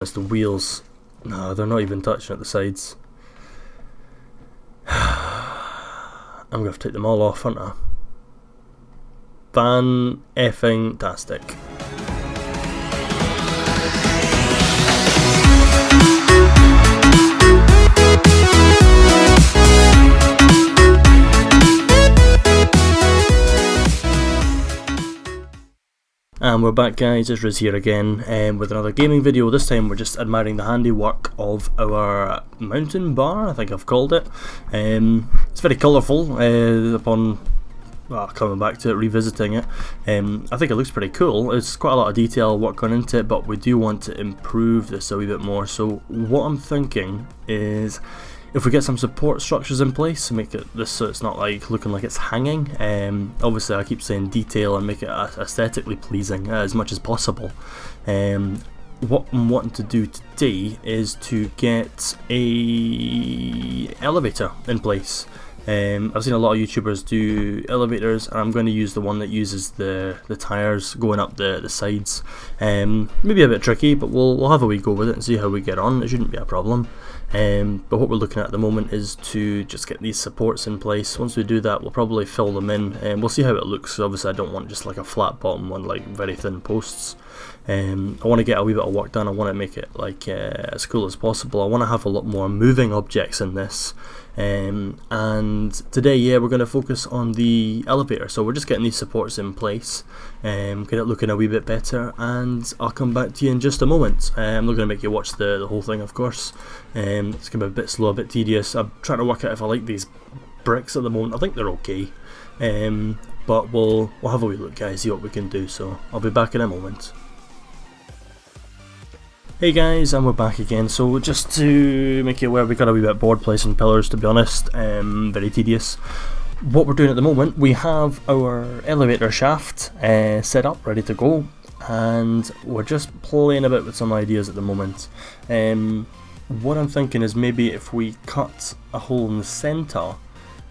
It's the wheels. No, they're not even touching at the sides. I'm gonna have to take them all off, aren't I? Fan-effing-tastic. And we're back, guys, it's Riz here again with another gaming video. This time we're just admiring the handiwork of our mountain bar, I think I've called it. It's very colourful upon coming back to it, revisiting it. I think it looks pretty cool. It's quite a lot of detail work gone into it, but we do want to improve this a wee bit more. So what I'm thinking is, if we get some support structures in place to make it this so it's not like looking like it's hanging, obviously I keep saying detail and make it aesthetically pleasing as much as possible. What I'm wanting to do today is to get a elevator in place. I've seen a lot of YouTubers do elevators, and I'm going to use the one that uses the tyres going up the sides. Maybe a bit tricky, but we'll have a wee go with it and see how we get on. It shouldn't be a problem. But what we're looking at the moment is to just get these supports in place. Once we do that, we'll probably fill them in, and we'll see how it looks. Obviously I don't want just like a flat bottom one, like very thin posts. I want to get a wee bit of work done. I want to make it like as cool as possible. I want to have a lot more moving objects in this. And today, yeah, we're going to focus on the elevator. So we're just getting these supports in place, get it looking a wee bit better, and I'll come back to you in just a moment. I'm not going to make you watch the whole thing, of course. It's going to be a bit slow, a bit tedious. I'm trying to work out if I like these bricks at the moment. I think they're okay, but we'll have a wee look, guys, see what we can do. So I'll be back in a moment. Hey guys, and we're back again. So just to make you aware, we got a wee bit bored placing pillars, to be honest. Very tedious. What we're doing at the moment, we have our elevator shaft set up, ready to go, and we're just playing a bit with some ideas at the moment. What I'm thinking is maybe if we cut a hole in the centre,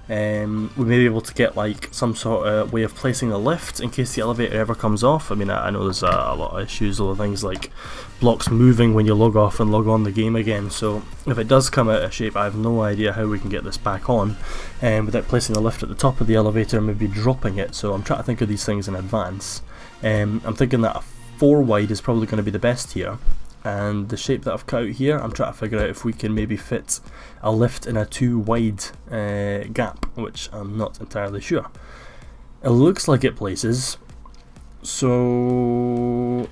we may be able to get like some sort of way of placing the lift in case the elevator ever comes off. I mean, I know there's a lot of issues, a lot of things like blocks moving when you log off and log on the game again, so if it does come out of shape, I have no idea how we can get this back on without placing the lift at the top of the elevator and maybe dropping it. So I'm trying to think of these things in advance. I'm thinking that a 4 wide is probably going to be the best here, and the shape that I've cut out here, I'm trying to figure out if we can maybe fit a lift in a 2 wide gap, which I'm not entirely sure. It looks like it places, so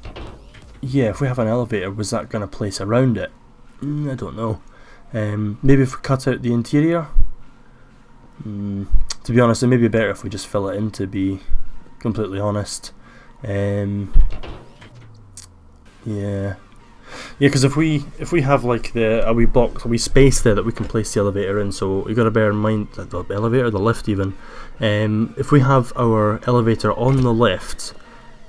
yeah, if we have an elevator, was that going to place around it? I don't know. Maybe if we cut out the interior? To be honest, it may be better if we just fill it in, to be completely honest. Yeah, because if we have like a wee box, a wee space there that we can place the elevator in, so you got to bear in mind that the elevator, the lift even, if we have our elevator on the lift,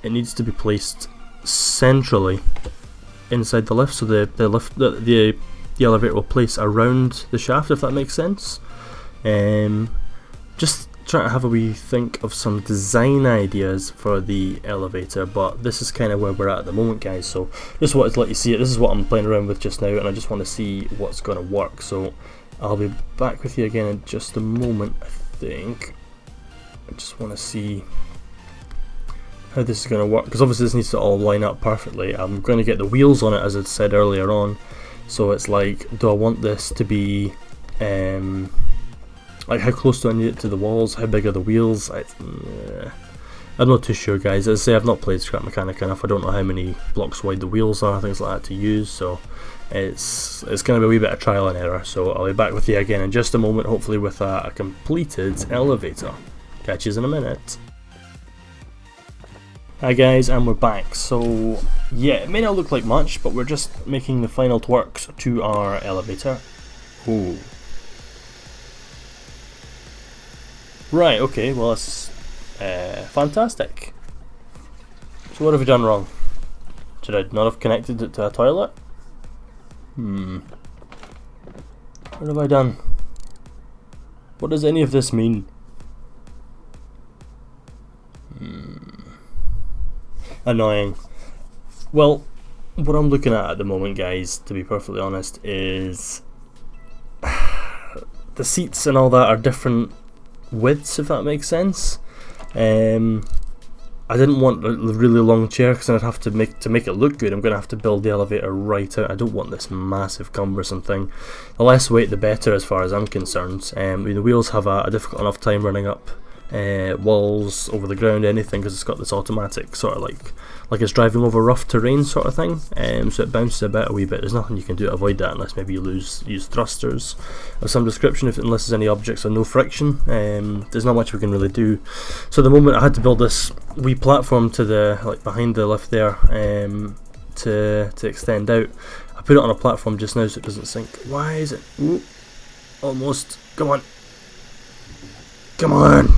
it needs to be placed centrally inside the lift, so the elevator will place around the shaft, if that makes sense. Just trying to have a wee think of some design ideas for the elevator, but this is kind of where we're at the moment, guys. So just wanted to let you see it. This is what I'm playing around with just now, and I just want to see what's going to work. So I'll be back with you again in just a moment. I think I just want to see how this is going to work, because obviously this needs to all line up perfectly. I'm going to get the wheels on it, as I said earlier on, so it's like, do I want this to be like, how close do I need it to the walls? How big are the wheels? I'm not too sure, guys. As I say, I've not played Scrap Mechanic enough. I don't know how many blocks wide the wheels are, things like that to use, so it's going to be a wee bit of trial and error. So I'll be back with you again in just a moment, hopefully with a completed elevator. Catch you in a minute. Hi guys, and we're back. So yeah, it may not look like much, but we're just making the final twerks to our elevator. Ooh. Right, okay, well that's fantastic. So what have we done wrong? Should I not have connected it to a toilet? What have I done? What does any of this mean? Annoying. Well, what I'm looking at the moment, guys, to be perfectly honest, is the seats and all that are different widths, if that makes sense. I didn't want a really long chair because I'd have to make it look good. I'm going to have to build the elevator right out. I don't want this massive cumbersome thing. The less weight the better as far as I'm concerned. The wheels have a difficult enough time running up walls, over the ground, anything, because it's got this automatic sort of like it's driving over rough terrain sort of thing, so it bounces about a wee bit. There's nothing you can do to avoid that unless maybe you use thrusters of some description, unless there's any objects with no friction. There's not much we can really do. So at the moment I had to build this wee platform to the behind the lift there, to extend out. I put it on a platform just now so it doesn't sink. Why is it? Ooh, almost. Come on. Come on.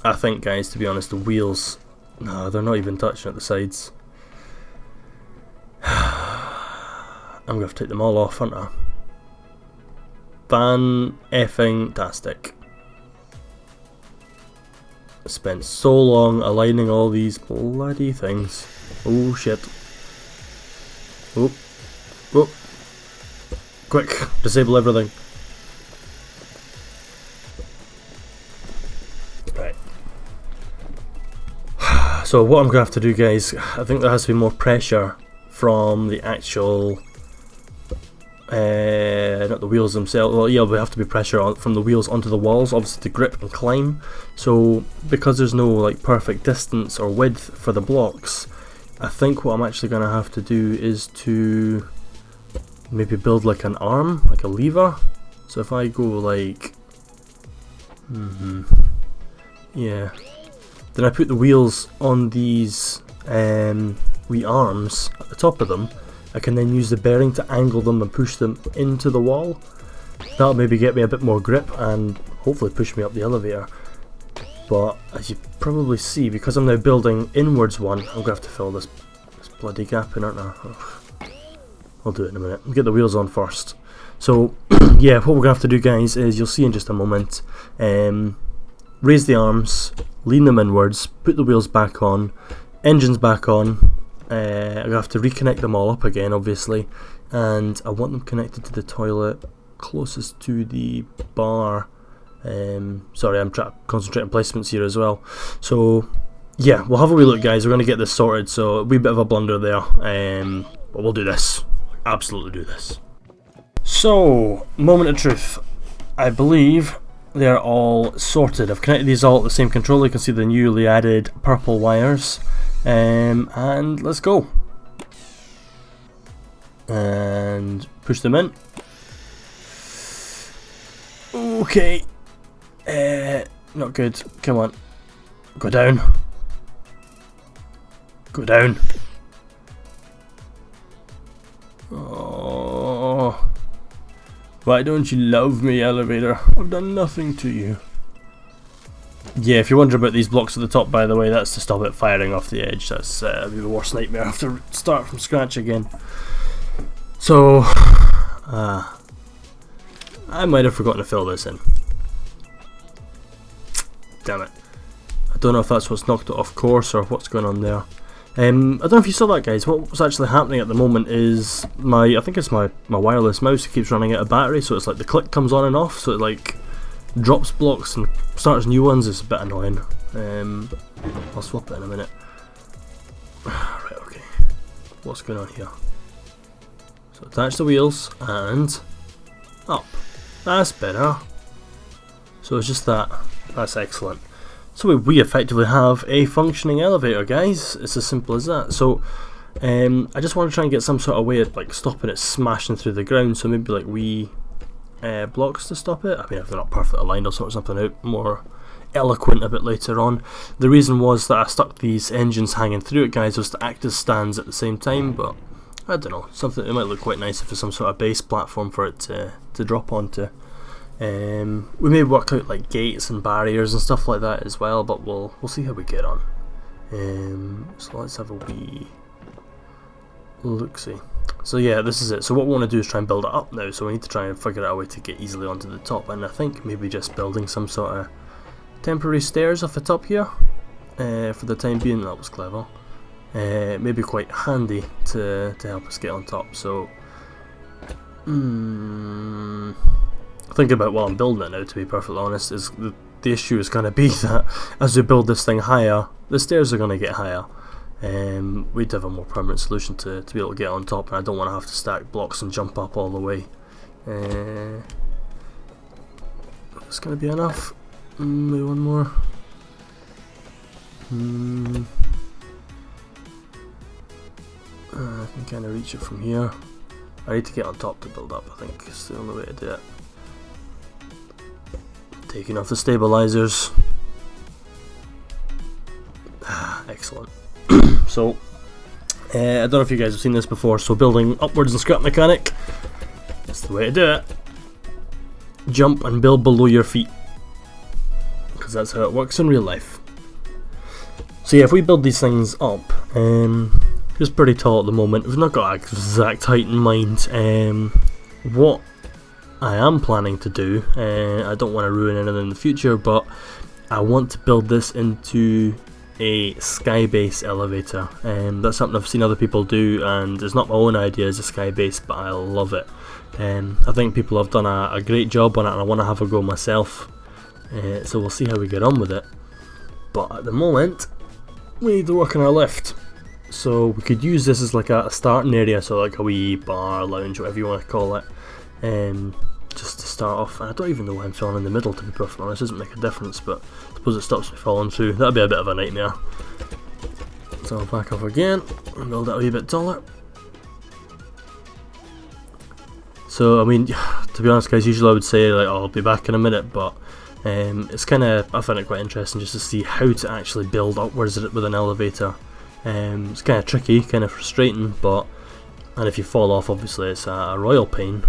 I think, guys, to be honest, the wheels, no, they're not even touching at the sides. I'm going to have to take them all off, aren't I? Fan-effing-tastic. I spent so long aligning all these bloody things. Oh shit. Oh. Oh. Quick, disable everything. Right. So what I'm going to have to do, guys, I think there has to be more pressure from the actual, not the wheels themselves. Well, yeah, we have to be pressure from the wheels onto the walls, obviously, to grip and climb. So because there's no perfect distance or width for the blocks, I think what I'm actually going to have to do is to maybe build an arm, like a lever. So if I go yeah, then I put the wheels on these wee arms at the top of them. I can then use the bearing to angle them and push them into the wall. That'll maybe get me a bit more grip and hopefully push me up the elevator. But as you probably see, because I'm now building inwards one, I'm going to have to fill this bloody gap in, aren't I? Ugh. I'll do it in a minute. I'll get the wheels on first. So yeah, what we're going to have to do, guys, is you'll see in just a moment, raise the arms, lean them inwards, put the wheels back on, engines back on. I'm going to have to reconnect them all up again, obviously, and I want them connected to the toilet closest to the bar. Sorry, I'm trying to concentrate on placements here as well. So yeah, we'll have a wee look, guys. We're going to get this sorted, so a wee bit of a blunder there, but we'll do this. Absolutely do this. So, moment of truth. I believe they're all sorted. I've connected these all at the same controller. You can see the newly added purple wires. And let's go. And push them in. Okay. Not good. Come on. Go down. Go down. Oh. Why don't you love me, elevator? I've done nothing to you. Yeah, if you're wondering about these blocks at the top, by the way, that's to stop it firing off the edge. That's the worst nightmare. I have to start from scratch again. So, I might have forgotten to fill this in. Damn it. I don't know if that's what's knocked it off course or what's going on there. I don't know if you saw that, guys. What's actually happening at the moment is I think it's my wireless mouse keeps running out of battery, so it's like the click comes on and off, so it drops blocks and starts new ones. It's a bit annoying. I'll swap it in a minute. Right, okay. What's going on here? So attach the wheels and up. That's better. So it's just that. That's excellent. So we effectively have a functioning elevator, guys. It's as simple as that. So I just want to try and get some sort of way of stopping it smashing through the ground. So maybe wee blocks to stop it. I mean, if they're not perfectly aligned, I'll sort something out more eloquent a bit later on. The reason was that I stuck these engines hanging through it, guys, was to act as stands at the same time. But I don't know, something it might look quite nice if there's some sort of base platform for it to drop onto. We may work out gates and barriers and stuff like that as well, but we'll see how we get on. So let's have a wee look-see. So yeah, this is it. So what we want to do is try and build it up now, so we need to try and figure out a way to get easily onto the top, and I think maybe just building some sort of temporary stairs off the top here. for the time being. That was clever. Maybe quite handy to help us get on top. So, thinking about what I'm building it now, to be perfectly honest, is the issue is going to be that as we build this thing higher, the stairs are going to get higher. We'd have a more permanent solution to be able to get on top, and I don't want to have to stack blocks and jump up all the way. It's going to be enough. Maybe one more. I can kind of reach it from here. I need to get on top to build up, I think it's the only way to do it. Taking off the stabilizers. Excellent. So, I don't know if you guys have seen this before, so building upwards in scrap mechanic, that's the way to do it. Jump and build below your feet, because that's how it works in real life. So yeah, if we build these things up, it's pretty tall at the moment. We've not got an exact height in mind. What I am planning to do, I don't want to ruin anything in the future, but I want to build this into a sky base elevator. That's something I've seen other people do, and it's not my own idea as a sky base, but I love it. I think people have done a great job on it, and I want to have a go myself. So we'll see how we get on with it. But at the moment, we need to work on our lift. So we could use this as like a starting area, so like a wee bar, lounge, whatever you want to call it. Just to start off. I don't even know why I'm falling in the middle, to be perfectly honest. It doesn't make a difference, but I suppose it stops me falling through. That'd be a bit of a nightmare. So I'll back off again and build it a wee bit taller. So I mean, to be honest guys, usually I would say like, oh, I'll be back in a minute, but it's kind of, I find it quite interesting just to see how to actually build upwards with an elevator. It's kind of tricky, kind of frustrating, and if you fall off, obviously it's a royal pain.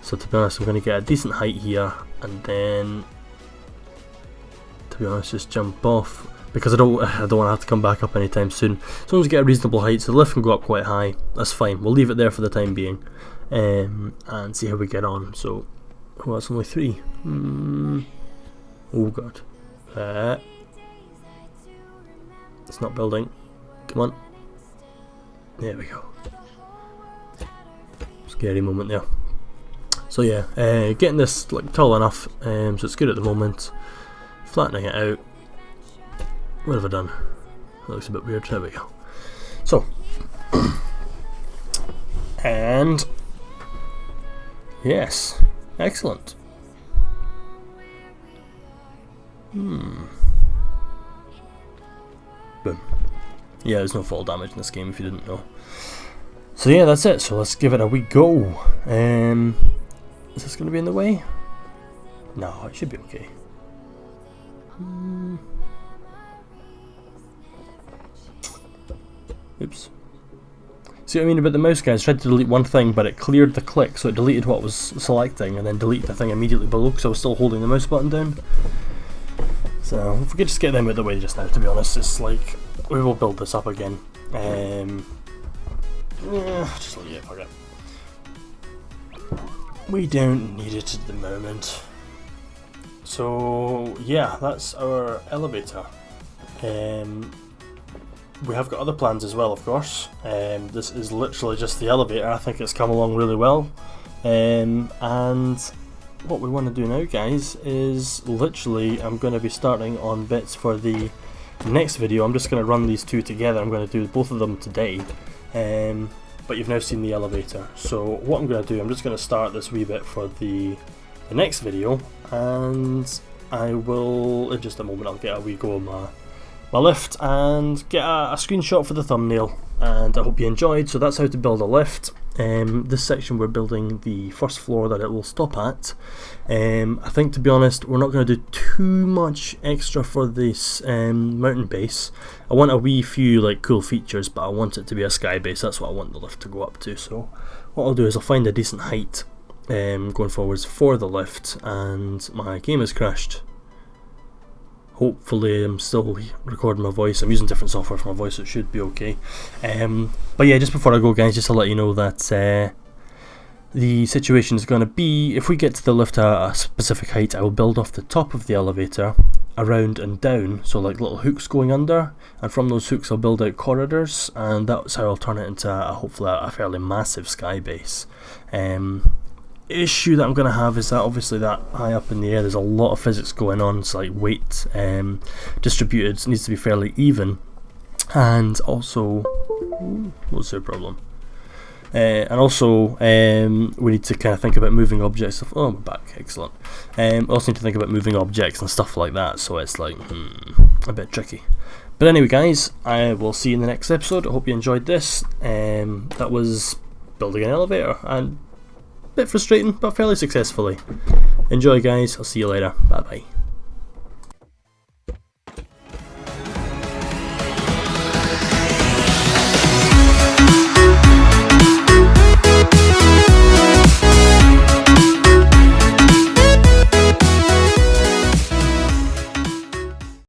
So to be honest, I'm going to get a decent height here, and then, to be honest, just jump off, because I don't want to have to come back up anytime soon. As long as we get a reasonable height, so the lift can go up quite high, that's fine. We'll leave it there for the time being, and see how we get on. So, oh, that's only 3. Oh god. It's not building. Come on. There we go. Scary moment there. So yeah, getting this like tall enough, so it's good at the moment. Flattening it out. What have I done? That looks a bit weird. There we go. So, and yes, excellent. Boom. Yeah, there's no fall damage in this game if you didn't know. So yeah, that's it. So let's give it a wee go. Is this going to be in the way? No, it should be okay. Oops. See what I mean about the mouse, guys? I tried to delete one thing, but it cleared the click, so it deleted what was selecting, and then deleted the thing immediately below, because I was still holding the mouse button down. So if we could just get them out of the way just now, to be honest, it's like, we will build this up again. Just leave it, fuck it. We don't need it at the moment. So yeah, that's our elevator. We have got other plans as well, of course. This is literally just the elevator. I think it's come along really well. And what we want to do now, guys, is literally I'm going to be starting on bits for the next video. I'm just going to run these two together. I'm going to do both of them today. But you've now seen the elevator. So what I'm going to do, I'm just going to start this wee bit for the next video, and I will, in just a moment, I'll get a wee go of my lift and get a screenshot for the thumbnail, and I hope you enjoyed. So that's how to build a lift. This section we're building the first floor that it will stop at. I think, to be honest, we're not going to do too much extra for this mountain base. I want a wee few like cool features, but I want it to be a sky base. That's what I want the lift to go up to. So what I'll do is I'll find a decent height going forwards for the lift, and my game has crashed. Hopefully I'm still recording my voice. I'm using different software for my voice, so it should be okay. But yeah, just before I go, guys, just to let you know that the situation is going to be, if we get to the lift at a specific height, I will build off the top of the elevator, around and down, so like little hooks going under, and from those hooks I'll build out corridors, and that's how I'll turn it into hopefully a fairly massive sky base. Issue that I'm going to have is that obviously that high up in the air there's a lot of physics going on, so like weight distributed needs to be fairly even, and also what's the problem? And also we need to kind of think about moving objects. Oh, we're back, excellent. We also need to think about moving objects and stuff like that, so it's like a bit tricky. But anyway guys, I will see you in the next episode. I hope you enjoyed this. That was building an elevator, and a bit frustrating but fairly successfully. Enjoy guys, I'll see you later, bye bye.